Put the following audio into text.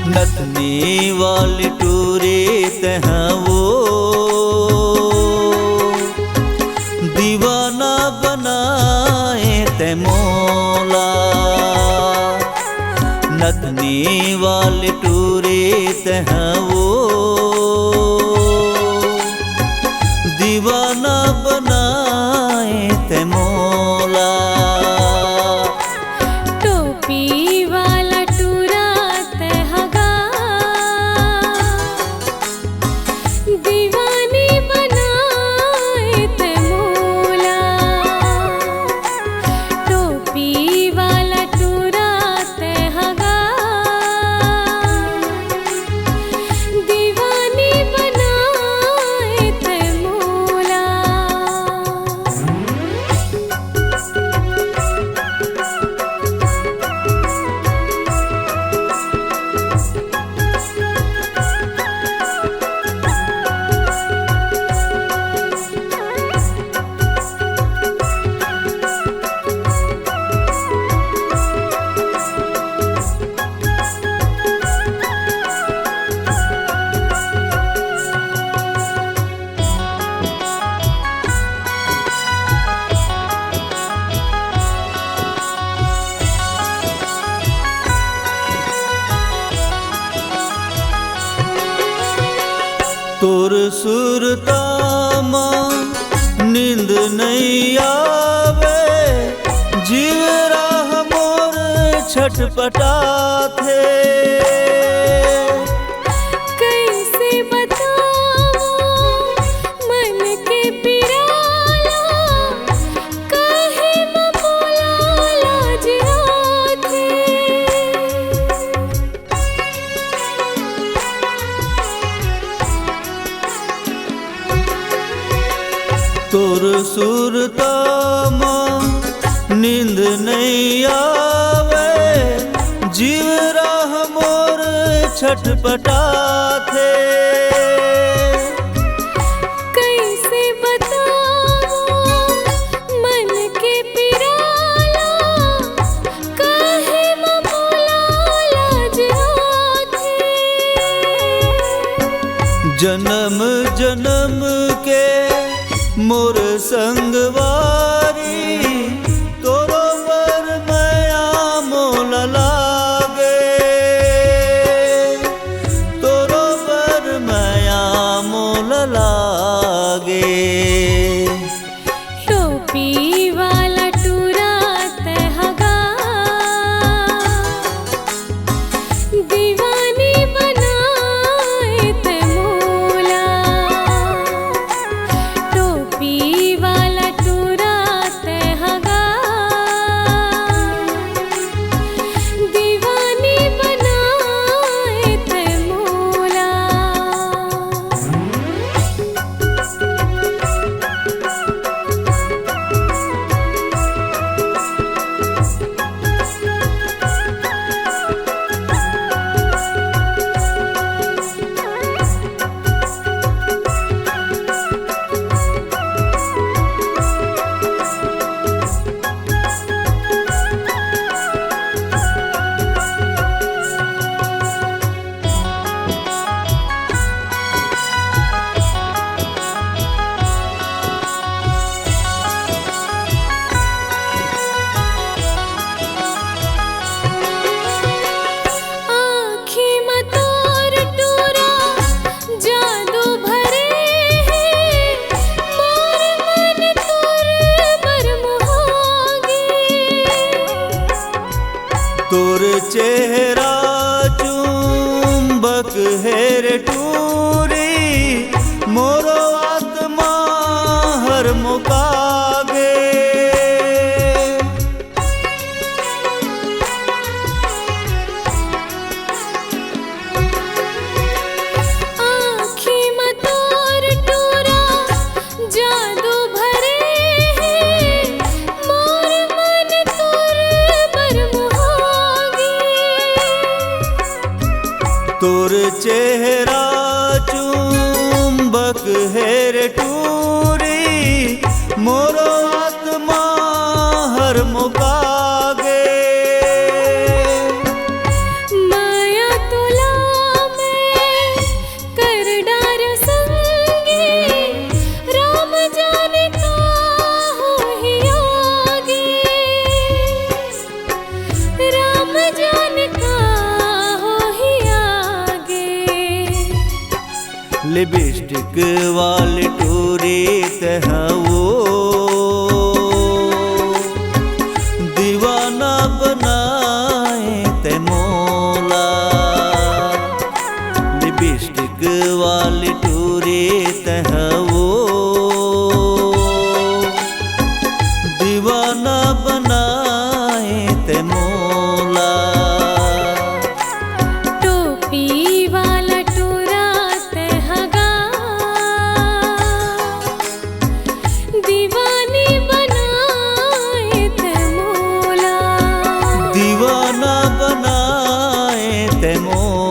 नथनी वाली टूरे तहाँ वो दीवाना बनाए ते मौला। नथनी वाली टूरे तहाँ वो दीवाना बनाए ते मौला। टोपी वाला टूरा तहगा दीवानी बनाए ते मौला। टोपी वाला टूरा तहगा दीवानी बनाए ते मौला। तोर सुरतामा नींद नहीं आवे, जीव राह मोर छटपटा थे। कैसे बताऊं मन के पिराला, काहे न बोला लाज आथे। तोर सुरतामा नींद नहीं आवे, जीव राह मोर छटपटा थे। कैसे बताऊं मन के पिराला, काहे न बोला लाज आथे। जन्म जन्म के मोर संगवारी, तोरो पर माया मोल लागे। तोरो पर माया मोल लागे। टोपी वाला टूरा तहगा दीवानी बनाए ते मौला। टोपी वाला टूरा तहगा दीवानी बनाए ते मौला। आँखी में तोर टूरा जादू भरे है, मोर मन तोर बरमुहागे। तोर चेहरा चुंबक हेर टूरी, मोरो आत्मा हर मुकागे। आँखी में तोर टूरा जादू भरे है, मोर मन तोर बरमुहागे। तोर चेहरा चुंबक हेर टूरी, मोरो आत्मा हर मुकागे। माया तुला लिपस्टिक वाली टूरी तह वो दीवाना बनाए ते मौला। लिपस्टिक वाली टूरी तह वो दीवाना बनाए ते मौला। टोपी वाला टूरा तहगा दीवानी बनाए ते मौला। दीवाना बनाए ते मौला।